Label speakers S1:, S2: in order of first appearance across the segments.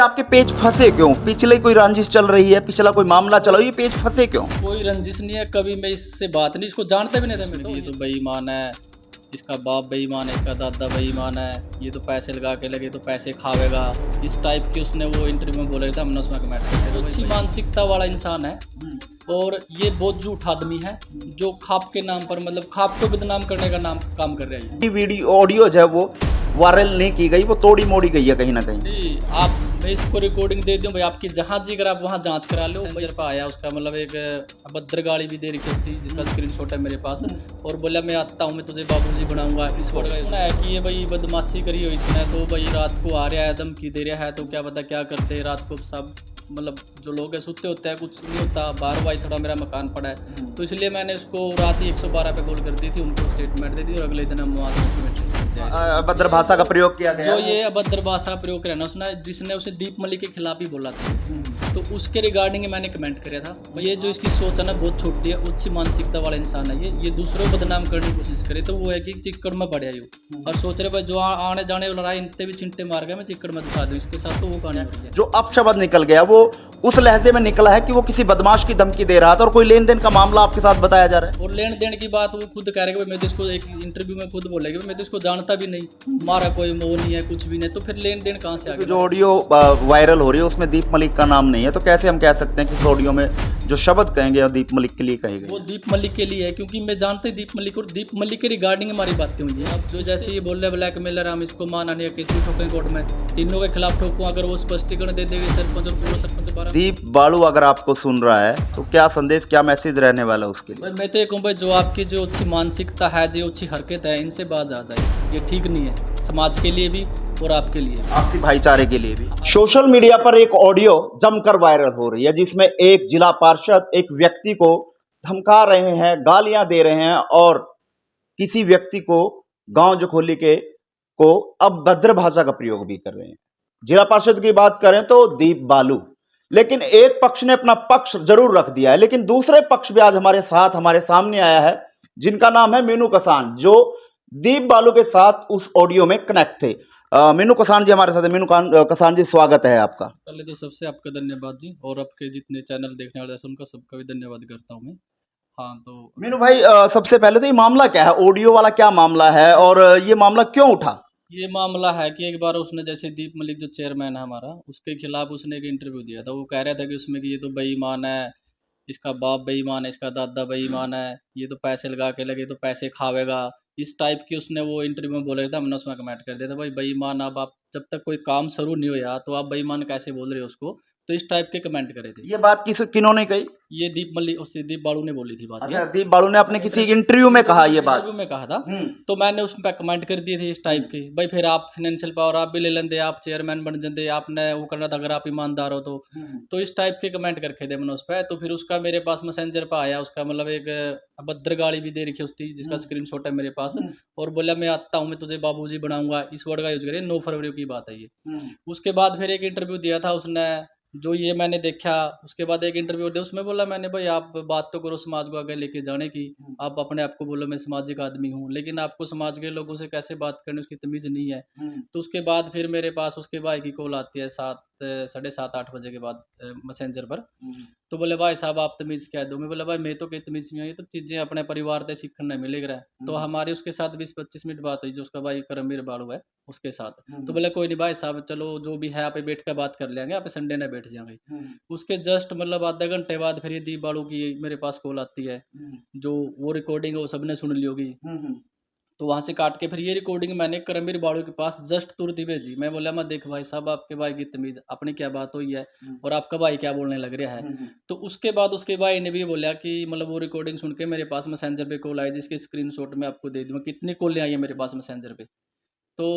S1: आपके पेज फंसे क्यों? पिछले कोई रंजिश चल रही है, पिछला कोई मामला चला, ये पेज फंसे क्यों?
S2: कोई रंजिश नहीं है, कभी मैं इससे बात नहीं, इसको जानता भी नहीं था मैं। ये तो बेईमान है, इसका बाप बेईमान है, इसका दादा बेईमान है, ये तो पैसे लगा के लगे तो पैसे खावेगा, इस टाइप की उसने वो इंटरव्यू में बोला था। हमने उसमें कमेंट किया तो अच्छी मानसिकता वाला इंसान है और ये बहुत झूठ आदमी है जो खाप के नाम पर, मतलब खाप को बदनाम करने का नाम काम कर रहा है।
S1: ये वीडियो ऑडियो जो है वो वायरल नहीं की गई, वो तोड़ी मोड़ी गई है कहीं ना कहीं।
S2: जी, आप मैं इसको रिकॉर्डिंग दे दूं भाई, आपकी जहाँ जी अगर आप वहाँ जांच करा लो। मैसेंजर पर आया उसका, मतलब एक अभद्र गाड़ी भी दे रखी थी जिसका स्क्रीनशॉट है मेरे पास, और बोला मैं आता हूँ, मैं तुझे बाबूजी बनाऊंगा। इस वर्ड का सुना है कि ये भाई बदमाशी करी हो इसने, तो भाई रात को आ रहा है, धमकी दे रहा है, तो क्या पता क्या करते हैं रात को। सब मतलब जो लोग हैं सुते होते हैं, कुछ नहीं होता। 12 बजे थोड़ा मेरा मकान पड़ा है, तो इसलिए मैंने उसको रात ही 112 पे कॉल कर दी थी, उनको स्टेटमेंट दे दी और अगले दिन हम वहाँ से
S1: अभद्र भाषा का प्रयोग किया गया।
S2: जो ये अभद्र भाषा प्रयोग करना उसने, जिसने उसे दीप मलिक के खिलाफ ही बोला था, तो उसके रिगार्डिंग मैंने कमेंट किया था। ये जो इसकी सोच है ना बहुत छोटी है, उच्च मानसिकता वाला इंसान है ये दूसरों को बदनाम करने की कोशिश करे, तो वो है कि चिक्कड़ में पड़ जाए और सोच रहे भाई जो आने जाने वाला रहा इनते भी चिंटे मार गए, मैं चिक्कड़ में दिखा दूँ इसके साथ, तो वो कहानी हो गई।
S1: जो अपशब्द निकल गया वो उस लहजे में निकला है कि वो किसी बदमाश की धमकी दे रहा था और कोई लेन देन का मामला आपके साथ बताया जा रहा है।
S2: और लेन देन की बात वो खुद कह रहे हैं, मैं तो इसको एक इंटरव्यू में खुद बोलेगा मैं तो इसको जानता भी नहीं, हमारा कोई मोह नहीं है, कुछ भी नहीं, तो फिर लेन देन कहाँ से आ गया?
S1: जो ऑडियो वायरल हो रही है उसमें दीप मलिक का नाम नहीं है, तो कैसे हम कह सकते हैं कि इस ऑडियो में जो शब्द कहेंगे दीप मलिक के लिए कहेंगे?
S2: वो दीप मलिक के लिए है, क्योंकि मैं जानता ही दीप मलिक, और दीप मलिक के रिगार्डिंग हमारी बातें हुई हैं। अब जो जैसे ये बोल रहे ब्लैक मेलर, हम इसको माना नहीं, केस भी ठोकें कोर्ट में, तीनों के खिलाफ ठोकूं, अगर वो स्पष्टीकरण दे देंगे सरपंच और पूर्व सरपंच 12।
S1: दीप बालू अगर आपको सुन रहा है तो क्या संदेश, क्या मैसेज रहने वाला है उसके लिए?
S2: मैं तो ये कहूँ भाई, जो आपकी जो अच्छी मानसिकता है, जो अच्छी हरकत है, इनसे बाज आ जाए, ये ठीक नहीं है समाज के लिए भी और आपके लिए,
S1: आपसी भाईचारे के लिए भी। सोशल मीडिया पर एक ऑडियो जमकर वायरल हो रही है जिसमें एक जिला पार्षद एक व्यक्ति को धमका रहे हैं, गालियां दे रहे हैं और किसी व्यक्ति को गांव जखोली के को अभद्र भाषा का प्रयोग भी कर रहे हैं। जिला पार्षद की बात करें तो दीप बालू, लेकिन एक पक्ष ने अपना पक्ष जरूर रख दिया है, लेकिन दूसरे पक्ष भी आज हमारे साथ हमारे सामने आया है जिनका नाम है मीनू कसान, जो दीप बालू के साथ उस ऑडियो में कनेक्ट थे। मीनू कसान जी हमारे साथ है। मीनू कसान जी, स्वागत है आपका।
S2: पहले तो सबसे आपका धन्यवाद जी, और आपके जितने चैनल देखने वाले हैं उनका सबका भी धन्यवाद करता हूँ मैं। हाँ, तो
S1: मीनू भाई, सबसे पहले तो ये मामला क्या है, ऑडियो वाला क्या मामला है और ये मामला क्यों उठा?
S2: ये मामला है कि एक बार उसने, जैसे दीप मलिक जो चेयरमैन है हमारा, उसके खिलाफ उसने एक इंटरव्यू दिया था। वो कह रहा था कि उसमें कि ये तो बेईमान है, इसका बाप बेईमान है, इसका दादा बेईमान है, ये तो पैसे लगा के लगे तो पैसे खावेगा, इस टाइप की उसने वो इंटरव्यू में बोला था। हमने उसमें कमेंट कर दिया था, भाई बेईमान, अब आप जब तक कोई काम शुरू नहीं होया तो आप बेईमान कैसे बोल रहे हो उसको, तो इस टाइप के कमेंट करे थे।
S1: ये बात किन्होंने कही?
S2: ये दीप मलिक, उससे दीप बालू ने बोली थी बात।
S1: अच्छा, दीप बालू ने अपने किसी इंटरव्यू में कहा ये बात?
S2: इंटरव्यू में कहा था, तो मैंने उस पर कमेंट कर दिए थे इस टाइप के, भाई फिर आप फाइनेंशियल पावर आप भी ले लेंगे, आप चेयरमैन बन जाते, आपने वो करना था अगर आप ईमानदार हो तो इस टाइप के कमेंट करके थे मैंने उस पर। तो फिर उसका मेरे पास मैसेंजर पर आया, उसका मतलब एक अभद्र गाड़ी भी दे रखी उसकी जिसका स्क्रीनशॉट है मेरे पास, और बोला मैं आता हूँ, मैं तुझे बाबूजी बनाऊंगा, इस वर्ड का यूज करें। 9 फरवरी की बात है ये। उसके बाद फिर एक इंटरव्यू दिया था उसने, जो ये मैंने देखा। उसके बाद एक इंटरव्यू दिया, उसमें बोला मैंने, भाई आप बात तो करो समाज को आगे लेके जाने की, आप अपने आप को बोलो मैं सामाजिक आदमी हूँ, लेकिन आपको समाज के लोगों से कैसे बात करनी उसकी तमीज़ नहीं है। तो उसके बाद फिर मेरे पास उसके भाई की कॉल आती है 7:30-8 बजे के बाद मैसेंजर पर। तो बोले भाई साहब आप तमीज़ क्या दो, मैं बोला भाई मैं तो कहीं तमीज़ नहीं, ये तो चीज़ें अपने परिवार से सीखने मिलेगा। तो हमारी उसके साथ 20-25 मिनट बात हुई, जो उसका भाई करमवीर बाड़ू है उसके साथ। तो बोले कोई नहीं भाई साहब, चलो जो भी है आप बैठ कर बात कर लेंगे, आप संडे में बैठ जाएंगे। उसके जस्ट मतलब आधा घंटे बाद फिर ये दीप बाड़ू की मेरे पास कॉल आती है, जो वो रिकॉर्डिंग है वो सबने सुन ली होगी। तो वहाँ से काट के फिर ये रिकॉर्डिंग मैंने करमवीर बाड़ू के पास जस्ट तुरंत ही भेजी। मैं बोला मैं देख भाई साहब, आपके भाई की तमीज़, अपनी क्या बात हुई है और आपका भाई क्या बोलने लग रहा है। तो उसके बाद उसके भाई ने भी बोला कि मतलब वो रिकॉर्डिंग सुन के मेरे पास मैसेंजर पे कॉल आई, जिसके स्क्रीनशॉट मैं आपको दे दूँगा, कितनी कॉलें आई है मेरे पास मैसेंजर पे। तो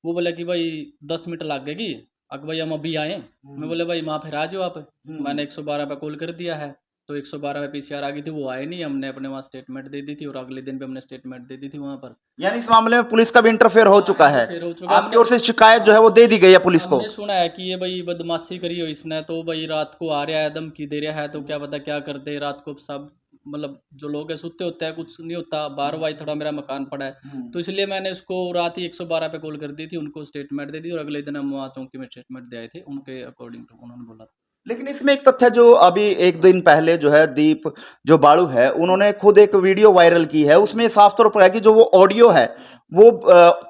S2: वो बोला कि भाई 10 मिनट लग गएगी, अगर भाई हम अभी आए। मैं बोला भाई वहाँ फिर आ जाओ आप। मैंने 112 पे कॉल कर दिया है, तो 112 पे पीसीआर आ गई थी, वो आए नहीं, हमने अपने वहाँ स्टेटमेंट दे दी थी और अगले दिन भी हमने स्टेटमेंट दे दी थी वहाँ पर।
S1: यानी इस मामले में पुलिस का भी इंटरफेयर हो चुका है?
S2: फिर हो चुका,
S1: आपकी ओर से शिकायत जो है वो दे दी गई है पुलिस को?
S2: हमने सुना है कि ये भाई बदमाशी करी हो इसने, तो भाई रात को आ रहा है, धमकी दे रहा है, तो क्या पता क्या करते रात को। सब मतलब जो लोग हैं सोते होते हैं, कुछ नहीं होता, बाहर भाई थोड़ा मेरा मकान पड़ा है, तो इसलिए मैंने उसको रात ही 112 पे कॉल कर दी थी, उनको स्टेटमेंट दे दी और अगले दिन हम वहाँ चौकी में स्टेटमेंट दे आए थे, उनके अकॉर्डिंग टू उन्होंने बोला था।
S1: लेकिन इसमें एक तथ्य जो अभी एक दिन पहले जो है दीप जो बाड़ू है उन्होंने खुद एक वीडियो वायरल की है, उसमें साफ तौर पर है कि जो वो ऑडियो है वो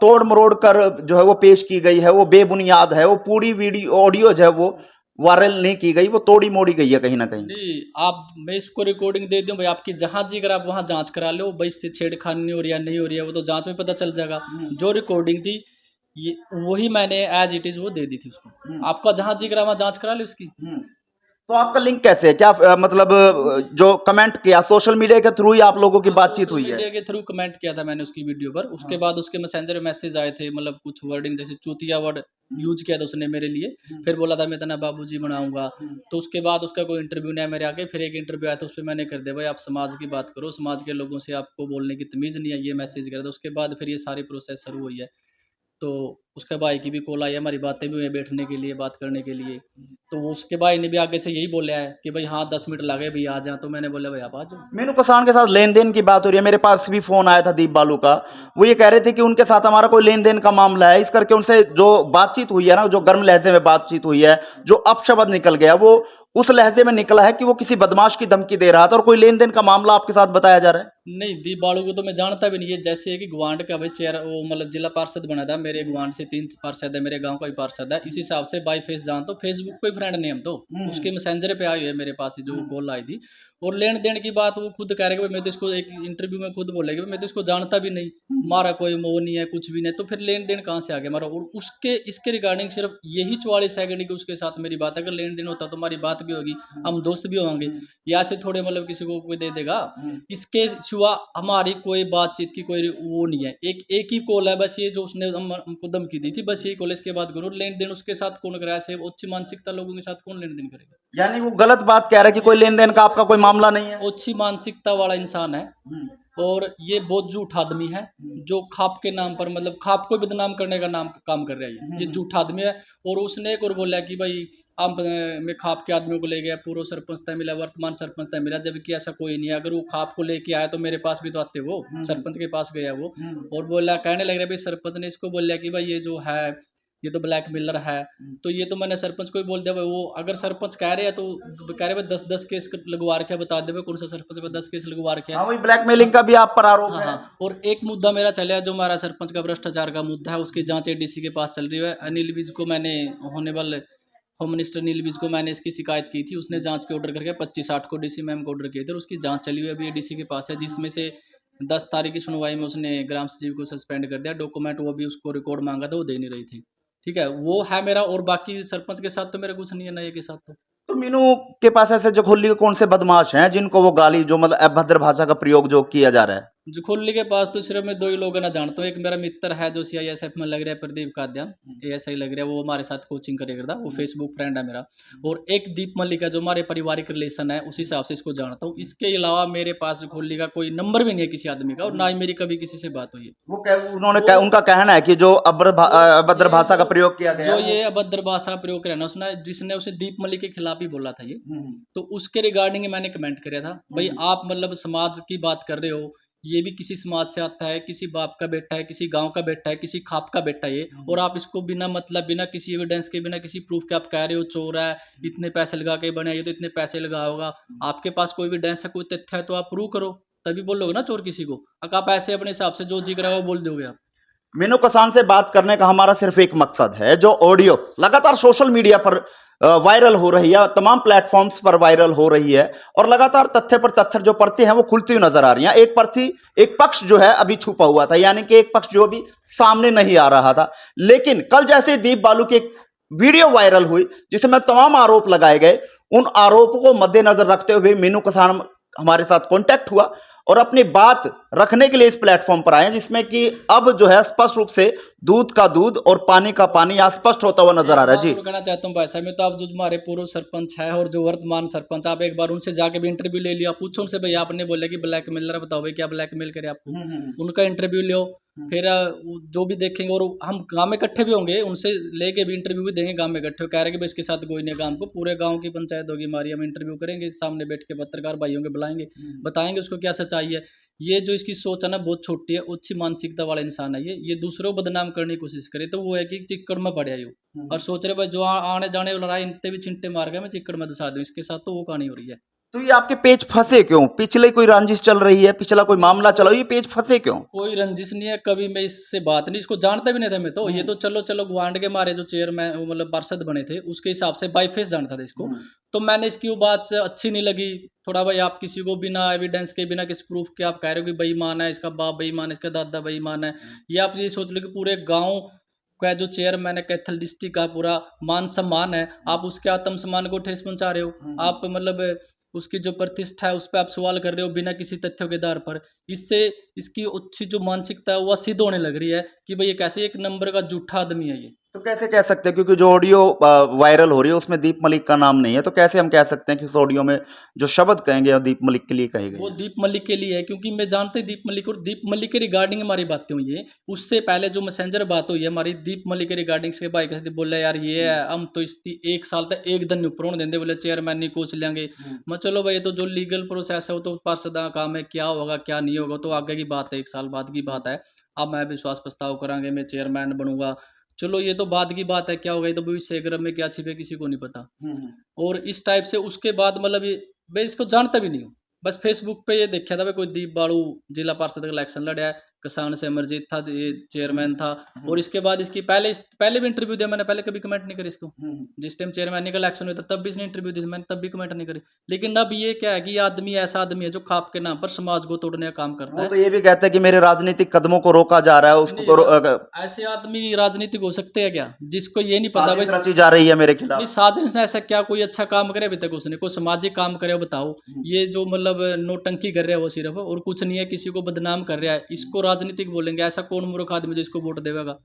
S1: तोड़ मरोड़ कर जो है वो पेश की गई है, वो बेबुनियाद है, वो पूरी वीडियो ऑडियो जो है वो वायरल नहीं की गई, वो तोड़ी मोड़ी गई है कहीं ना कहीं।
S2: नहीं, आप मैं इसको रिकॉर्डिंग दे दूं भाई, आपकी जहाँ जी अगर आप वहाँ जांच करा लो भाई, इससे छेड़खानी नहीं हो रही है नहीं हो रही है, वो तो जांच में पता चल जाएगा। जो रिकॉर्डिंग थी ये वही मैंने एज इट इज वो दे दी थी उसको, आपका जहाँ जी करा वहाँ जांच करा लो उसकी।
S1: तो आपका लिंक कैसे है, क्या मतलब जो कमेंट किया सोशल मीडिया के थ्रू ही आप लोगों की बातचीत हुई है?
S2: मीडिया के थ्रू कमेंट किया था मैंने उसकी वीडियो पर, उसके बाद उसके मैसेंजर मैसेज आए थे, मतलब कुछ वर्डिंग जैसे चूतिया वर्ड यूज किया था उसने मेरे लिए, फिर बोला था मैं इतना बाबूजी बनाऊंगा, तो उसके बाद उसका कोई इंटरव्यू नहीं मेरे आगे, फिर एक इंटरव्यू आया था उस पर मैंने कर दिया भाई आप समाज की बात करो, समाज के लोगों से आपको बोलने की तमीज़ नहीं है, ये मैसेज कर था। उसके बाद फिर ये सारी प्रोसेस शुरू हुई है, तो उसके भाई की भी कॉल आई है, हमारी बातें भी हुई हैं बैठने के लिए, बात करने के लिए, तो उसके भाई ने भी आगे से यही बोला है कि भाई हाँ 10 मिनट लगे भाई आ जाए, तो मैंने बोला भाई आप आ जाओ।
S1: मीनू किसान के साथ लेन देन की बात हो रही है, मेरे पास भी फोन आया था दीप बालू का, वो ये कह रहे थे कि उनके साथ हमारा कोई लेन देन का मामला है, इस करके उनसे जो बातचीत हुई है ना, जो गर्म लहजे में बातचीत हुई है, जो अपशब्द निकल गया वो उस लहजे में निकला है कि वो किसी बदमाश की धमकी दे रहा था, और कोई लेन देन का मामला आपके साथ बताया जा रहा है।
S2: नहीं, दीप बाड़ू को तो मैं जानता भी नहीं है, जैसे है कि ग्वांड का भाई चेयर वो मतलब जिला पार्षद बना था, मेरे ग्वांड से 3 पार्षद है, मेरे गांव का भी पार्षद है, इस हिसाब से बाई फेस जानता हूँ, फेसबुक पे फ्रेंड नहीं हम तो, उसके मैसेंजर पे आई हुई है मेरे पास जो कॉल आई थी। और लेन देन की बात वो खुद कह रहे कि मैं तो इसको एक इंटरव्यू में खुद बोलेगी मैं तो इसको जानता भी नहीं, हमारा कोई मोह नहीं है कुछ भी नहीं, तो फिर लेन देन कहाँ से आ गया हमारा। और उसके इसके रिगार्डिंग सिर्फ यही 44 सेकंड की उसके साथ मेरी बात है, अगर लेन देन होता तो हमारी बात भी होगी, हम दोस्त भी होंगे, या से थोड़े मतलब किसी को कोई दे देगा, इसके सिवा हमारी कोई बातचीत की कोई वो नहीं है। एक ही कॉल है बस, ये जो उसने हमको धमकी दी थी, बस यही कॉल, इसके बाद करो लेन देन उसके साथ कौन कराया, से अच्छी मानसिकता लोगों के साथ कौन लेन देन करेगा।
S1: यानी वो गलत बात कह रहा है कि कोई लेन देन का आपका कोई मामला नहीं है।
S2: अच्छी मानसिकता वाला इंसान है और ये बहुत झूठ आदमी है, जो खाप के नाम पर मतलब खाप को बदनाम करने का नाम काम कर रहा है, ये झूठ आदमी है। और उसने एक और बोला कि भाई आप मैं खाप के आदमियों को ले गया, पूर्व सरपंच तय मिला, वर्तमान सरपंच तय मिला, जबकि ऐसा कोई नहीं है। अगर वो खाप को लेके आया तो मेरे पास भी तो आते, वो सरपंच के पास गया वो, और बोला कहने लग रहा भाई सरपंच ने इसको बोला कि भाई ये जो है ये तो ब्लैक मेलर है, तो ये तो मैंने सरपंच को ही बोल दिया भाई, वो अगर सरपंच कह रहे हैं तो कह रहे भाई 10 केस लगवा रखे, बता दे भाई कौन सा सरपंच पे 10 केस लगवा रखे।
S1: हाँ, वही ब्लैकमेलिंग का भी आप पर आरोप
S2: हाँ
S1: है।
S2: हाँ, और एक मुद्दा मेरा चला है जो हमारा सरपंच का भ्रष्टाचार का मुद्दा है, उसकी जांच एडीसी के पास चल रही है। अनिल विज को मैंने होने वाले होम मिनिस्टर अनिल विज को मैंने इसकी शिकायत की थी, उसने जांच के ऑर्डर करके 25/8 को डीसी मैम को ऑर्डर किए थे, और उसकी जांच चली हुई अभी एडीसी के पास है, जिसमें से 10 तारीख की सुनवाई में उसने ग्राम सचिव को सस्पेंड कर दिया। डॉक्यूमेंट वो भी उसको रिकॉर्ड मांगा था, वो दे नहीं रही थी। ठीक है, वो है मेरा, और बाकी सरपंच के साथ तो मेरा कुछ नहीं है, नए के साथ
S1: तो मीनू के पास ऐसे जखोली के कौन से बदमाश हैं जिनको वो गाली जो मतलब अभद्र भाषा का प्रयोग जो किया जा रहा है?
S2: जखोली के पास तो सिर्फ मैं 2 ही लोगों ना जानता हूँ। एक मेरा मित्र है जो सीआईएसएफ में लग रहा है, प्रदीप काद्यान, एएसआई लग रहा है, वो हमारे साथ कोचिंग करे करता, वो फेसबुक फ्रेंड है मेरा। और एक दीप मल्लिक है जो हमारे पारिवारिक रिलेशन है, उस हिसाब से इसको जानता हूँ। इसके अलावा मेरे पास जखोली का कोई नंबर भी नहीं है किसी आदमी का, और ना ही मेरी कभी किसी से बात हुई है।
S1: उनका कहना है कि जो अभद्र भाषा का प्रयोग किया गया,
S2: जो ये अभद्र भाषा का प्रयोग किया ना उसने, जिसने उसे दीप मलिक के खिलाफ ही बोला था ये, तो उसके रिगार्डिंग मैंने कमेंट किया था भाई आप मतलब समाज की बात कर रहे हो, ये भी किसी समाज से आता है, किसी बाप का बेटा है, किसी गांव का बेटा है, किसी खाप का बेटा है ये, और आप इसको बिना मतलब बिना किसी एविडेंस के, बिना किसी प्रूफ के आप कह रहे हो चोर है, इतने पैसे लगा के बने, ये तो इतने पैसे लगा होगा। आपके पास कोई एविडेंस है, कोई तथ्य है तो आप प्रूव करो, तभी बोलोगे ना चोर किसी को। अगर आप ऐसे अपने हिसाब से जो जिक्र है वो बोल दोगे आप।
S1: मीनू किसान से बात करने का हमारा सिर्फ एक मकसद है, जो ऑडियो लगातार सोशल मीडिया पर वायरल हो रही है, तमाम प्लेटफॉर्म्स पर वायरल हो रही है, और लगातार तथ्य पर तथ्य जो परतें हैं वो खुलती हुई नजर आ रही हैं। एक पक्ष जो है अभी छुपा हुआ था, यानी कि एक पक्ष जो अभी सामने नहीं आ रहा था। लेकिन कल जैसे दीप बालू की एक वीडियो वायरल हुई जिसमें तमाम आरोप लगाए गए, उन आरोपों को मद्देनजर रखते हुए मीनू किसान हमारे साथ कॉन्टैक्ट हुआ और अपनी बात रखने के लिए इस प्लेटफॉर्म पर आए हैं, जिसमें कि अब जो है स्पष्ट रूप से दूध का दूध और पानी का पानी यहाँ स्पष्ट होता हुआ नजर आ रहा है। जी,
S2: एक बात और कहना चाहता हूँ भाई साहब, मैं तो आप जो हमारे पूर्व सरपंच है और जो वर्तमान सरपंच, आप एक बार उनसे जाके भी इंटरव्यू ले लिया, पूछो उनसे भाई आपने बोला कि ब्लैकमेलर, बताओ भाई क्या ब्लैकमेल करे आपको, उनका इंटरव्यू लो। फिर जो भी देखेंगे, और हम गांव में इकट्ठे भी होंगे, उनसे लेके भी इंटरव्यू भी देंगे गांव में इकट्ठे, कह रहे कि भाई इसके साथ कोई नहीं, गांव को पूरे गांव की पंचायत होगी हमारी, हम इंटरव्यू करेंगे, सामने बैठ के पत्रकार भाइयों के बुलाएंगे, बताएंगे उसको क्या सच्चाई है। ये जो इसकी सोच है ना बहुत छोटी है, अच्छी मानसिकता वाला इंसान है ये दूसरों को बदनाम करने की कोशिश करे, तो वो है कि चिक्कड़ में पड़े यूँ, और सोच रहे भाई जो आने जाने वाला रहा है, इनते भी चिंटे मार गए, मैं चिक्कड़ में धंसा दूं, इसके साथ तो वो कहानी हो रही है।
S1: तो ये आपके पेज फंसे क्यों? पिछले कोई रंजिश चल रही है, पिछला कोई मामला चला, ये पेज फंसे क्यों?
S2: कोई रंजिश नहीं है, कभी मैं इससे बात नहीं, इसको जानता भी नहीं था मैं तो, ये तो चलो चलो गुआंढ के मारे जो चेयरमैन मतलब पार्षद बने थे उसके हिसाब से बाई फेस जानता था इसको, तो मैंने इसकी वो बात से अच्छी नहीं लगी थोड़ा, भाई आप किसी को बिना एविडेंस के, बिना किसी प्रूफ के आप कह रहे हो कि बेईमान है, इसका बाप बेईमान है, इसका दादा बेईमान है, ये आप ये सोच लो कि पूरे गाँव का जो चेयरमैन है कैथल डिस्ट्रिक्ट का पूरा मान सम्मान है, आप उसके आत्म सम्मान को ठेस पहुंचा रहे हो, आप मतलब उसकी जो प्रतिष्ठा है उस पर आप सवाल कर रहे हो बिना किसी तथ्यों के आधार पर। इससे इसकी अच्छी जो मानसिकता है वो सिद्ध होने लग रही है कि भाई ये कैसे एक नंबर का झूठा आदमी है ये।
S1: तो कैसे कह सकते हैं, क्योंकि जो ऑडियो वायरल हो रही है उसमें दीप मलिक का नाम नहीं है, तो कैसे हम कह सकते हैं कि उस ऑडियो में जो शब्द कहेंगे वो दीप मलिक के लिए कहे गए
S2: वो
S1: हैं?
S2: दीप मलिक के लिए है, क्योंकि मैं जानते दीप मलिक, और दीप मलिक के रिगार्डिंग हमारी बातें हुई है, उससे पहले जो मैसेंजर बात हुई है हमारी दीप मलिक के रिगार्डिंग से, भाई कैसे बोला यार ये है, हम तो इसकी 1 साल तक एक दिन ऊपर होने देंगे, बोले चेयरमैन नहीं कोच लेंगे, मैं चलो भाई ये तो जो लीगल प्रोसेस है वो तो पार्षद का काम है, क्या होगा क्या नहीं होगा तो आगे की बात है, 1 साल बाद की बात है। अब मैं विश्वास प्रस्ताव करांगे, मैं चेयरमैन बनूंगा, चलो ये तो बाद की बात है, क्या होगा ये तो भविष्य गर्भ में क्या छिपे किसी को नहीं पता। और इस टाइप से उसके बाद मतलब ये मैं इसको जानता भी नहीं हूँ, बस फेसबुक पे ये देखा था भाई कोई दीप बाड़ू जिला पार्षद का इलेक्शन लड़ा है, किसान से अमरजीत था, ये चेयरमैन था, और इसके बाद इसकी पहले भी इंटरव्यू दिया मैंने, पहले कभी कमेंट नहीं करी इसको, जिस टाइम चेयरमैन का इलेक्शन हुआ था तब भी इसने इंटरव्यू दी, मैंने तब भी कमेंट नहीं करी। लेकिन अब ये क्या है कि ये आदमी ऐसा आदमी है जो खाप के नाम पर समाज को तोड़ने का काम करता
S1: वो
S2: है।
S1: तो ये भी कहते हैं कि मेरे राजनीतिक कदमों को रोका जा रहा है, उसको
S2: ऐसे आदमी राजनीतिक हो सकते हैं क्या, जिसको ये नहीं पता भाई
S1: साजिश रची जा रही है मेरे
S2: नहीं
S1: खिलाफ।
S2: साजिश ऐसा क्या कोई अच्छा काम करे अभी तक उसने, कोई सामाजिक काम करे बताओ, ये जो मतलब नोटंकी कर रहा है वो सिर्फ, और कुछ नहीं है, किसी को बदनाम कर रहा है, इसको राजनीतिक बोलेंगे? ऐसा कौन मूर्ख आदमी जो इसको वोट देगा?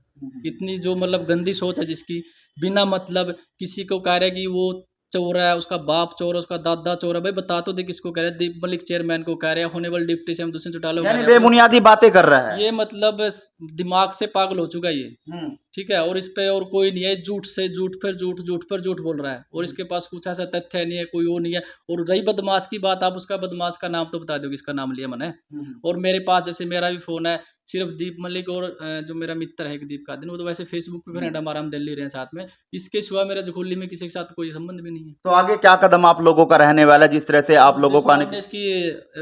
S2: इतनी जो मतलब गंदी सोच है जिसकी, बिना मतलब किसी को कह रहा है कि वो चोर है, उसका बाप चोर है, उसका दादा चोर है, भाई बता तो दे किसको कह रहे हैं, दीप मलिक चेयरमैन को कह रहे हैं, होने वाले डिप्टी से हम दूसरे चौटाला को कह
S1: यानी
S2: रहे हैं,
S1: बेबुनियादी बातें कर रहा है।
S2: ये मतलब दिमाग से पागल हो चुका है ये, ठीक है, और इस पे और कोई नहीं है, झूठ से झूठ पर झूठ, झूठ पर झूठ बोल रहा है, और इसके पास कुछ ऐसा तथ्य नहीं है, कोई वो नहीं है। और रही बदमाश की बात, आप उसका बदमाश का नाम तो बता दो किसका नाम लिया मैंने। और मेरे पास जैसे मेरा भी फोन है, सिर्फ दीप मलिक और जो मेरा मित्र है दीप का दिन, वो तो वैसे फेसबुक पे फ्रेंड हमारा, हम दिल्ली रहे साथ में, इसके सिवा मेरा जखुली में किसी के साथ कोई संबंध भी नहीं है।
S1: तो आगे क्या कदम आप लोगों का रहने वाला है, जिस तरह से आप लोगों को आने
S2: हमने इसकी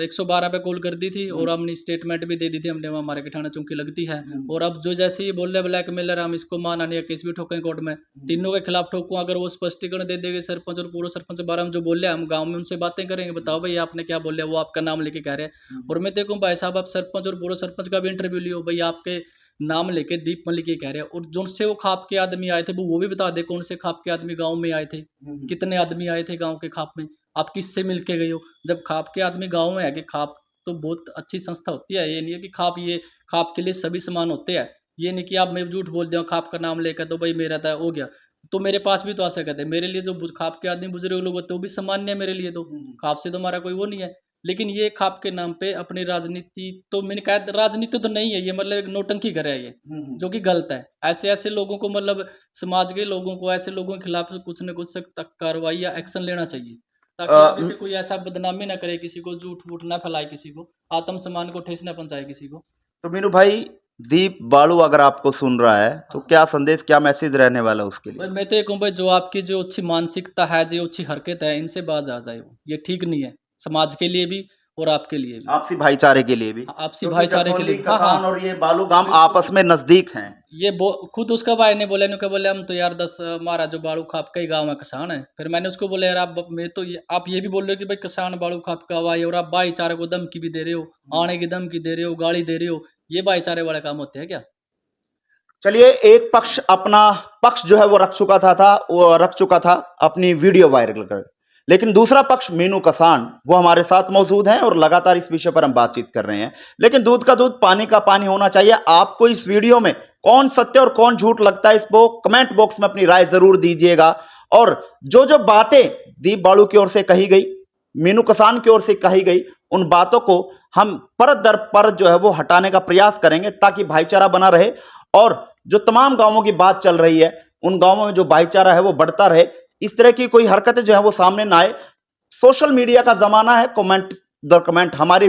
S2: 112 पे कॉल कर दी थी, और हमने स्टेटमेंट भी दे दी थी, हमने वहाँ हमारे के थाना चौकी लगती है, और अब जो जैसे ही बोल रहे ब्लैक मेलर, हम इसको माना नहीं, केस भी ठोकें कोर्ट में, तीनों के खिलाफ ठोकूं, अगर वो स्पष्टीकरण दे देंगे सरपंच और पूर्व सरपंच के बारे में जो बोले, हम गाँव में उनसे बातें करेंगे, बताओ भाई आपने क्या बोले, वो आपका नाम लेके कह रहे हैं, और मैं देखूँ भाई साहब आप सरपंच और पूर्व सरपंच का भी इंटरव्यू लियो, भाई आपके नाम लेके दीप मलिक ये कह रहे हैं, और जो से वो खाप के आदमी आए थे वो भी बता दे कौन से खाप के आदमी गांव में आए थे, कितने आदमी आए थे गांव के खाप में, आप किससे मिल के गए हो? जब खाप के आदमी गांव में है, कि खाप तो बहुत अच्छी संस्था होती है, ये नहीं है कि खाप ये खाप के लिए सभी समान होते हैं, ये नहीं कि आप मैं झूठ बोल दिया खाप का नाम लेकर तो भाई मेरा था हो गया, तो मेरे पास भी तो आ सकते हैं, मेरे लिए जो खाप के आदमी बुजुर्ग लोग होते हैं वो भी सामान्य है मेरे लिए, तो खाप से तो हमारा कोई वो नहीं है। लेकिन ये खाप के नाम पे अपनी राजनीति, तो मैंने कहा राजनीति तो नहीं है ये, मतलब एक नौटंकी कर रहा है ये, जो कि गलत है। ऐसे ऐसे लोगों को मतलब समाज के लोगों को ऐसे लोगों के खिलाफ कुछ न कुछ सख्त कार्रवाई या एक्शन लेना चाहिए, ताकि आगे से कोई ऐसा बदनामी ना करे किसी को, झूठ वूठ ना फैलाए किसी को, आत्मसम्मान को ठेस ना पहुंचाए किसी को।
S1: तो मीनू भाई, दीप बालू अगर आपको सुन रहा है तो क्या संदेश, क्या मैसेज रहने वाला है उसके लिए?
S2: भाई मैं तो ये कहूँ भाई, जो आपकी जो अच्छी मानसिकता है, जो अच्छी हरकत है, इनसे बाज आ जाए, ये ठीक नहीं है समाज के लिए भी और आपके लिए भी,
S1: आपसी भाईचारे के लिए भी,
S2: आपसी
S1: क्योंकि
S2: भाईचारे के
S1: जखौली,
S2: लिए। हाँ
S1: कसान
S2: हाँ,
S1: और ये बालू गांव
S2: बिल्कुल।
S1: आपस में नजदीक हैं।
S2: ये खुद उसका भाई ने बोला, इन्होंने बोले हम तो यार 10 हमारा जो बाड़ू खाप का ही गाँव है, किसान है। फिर मैंने उसको बोला यार आप मैं तो आप ये भी बोल रहे हो कि भाई किसान बाड़ू खाप का हुआ है, और आप भाईचारे को धमकी भी दे रहे हो, आने की धमकी दे रहे हो, गाली दे रहे हो, ये भाईचारे वाले काम होते हैं क्या?
S1: चलिए, एक पक्ष अपना पक्ष जो है वो रख चुका था वो रख चुका था अपनी वीडियो वायरल कर, लेकिन दूसरा पक्ष मीनू कसान वो हमारे साथ मौजूद हैं और लगातार इस विषय पर हम बातचीत कर रहे हैं। लेकिन दूध का दूध पानी का पानी होना चाहिए। आपको इस वीडियो में कौन सत्य और कौन झूठ लगता है, इसको कमेंट बॉक्स में अपनी राय जरूर दीजिएगा। और जो जो बातें दीप बाड़ू की ओर से कही गई, मीनू कसान की ओर से कही गई, उन बातों को हम परत दर परत जो है वो हटाने का प्रयास करेंगे ताकि भाईचारा बना रहे और जो तमाम गांवों की बात चल रही है उन गांवों में जो भाईचारा है वो बढ़ता रहे। इस तरह की कोई हरकतें जो है वो सामने ना आए। सोशल मीडिया का जमाना है, कमेंट दर कमेंट हमारी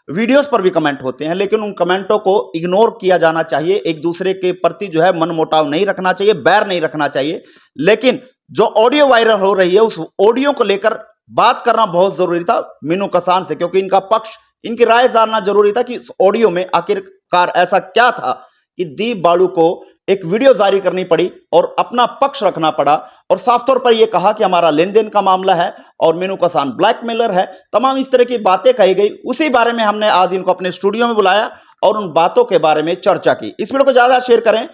S1: वीडियोस पर भी कमेंट होते हैं, लेकिन उन कमेंटों को इग्नोर किया जाना चाहिए। एक दूसरे के प्रति जो है मनमुटाव नहीं रखना चाहिए, बैर नहीं रखना चाहिए। लेकिन जो ऑडियो वायरल हो रही है उस ऑडियो को लेकर बात करना बहुत जरूरी था मीनू कसान से, क्योंकि इनका पक्ष, इनकी राय जानना जरूरी था कि इस ऑडियो में आखिरकार ऐसा क्या था कि दीप बाड़ू को एक वीडियो जारी करनी पड़ी और अपना पक्ष रखना पड़ा और साफ तौर पर यह कहा कि हमारा लेन देन का मामला है और मीनू कसान ब्लैकमेलर है। तमाम इस तरह की बातें कही गई। उसी बारे में हमने आज इनको अपने स्टूडियो में बुलाया और उन बातों के बारे में चर्चा की। इस वीडियो को ज्यादा शेयर करें।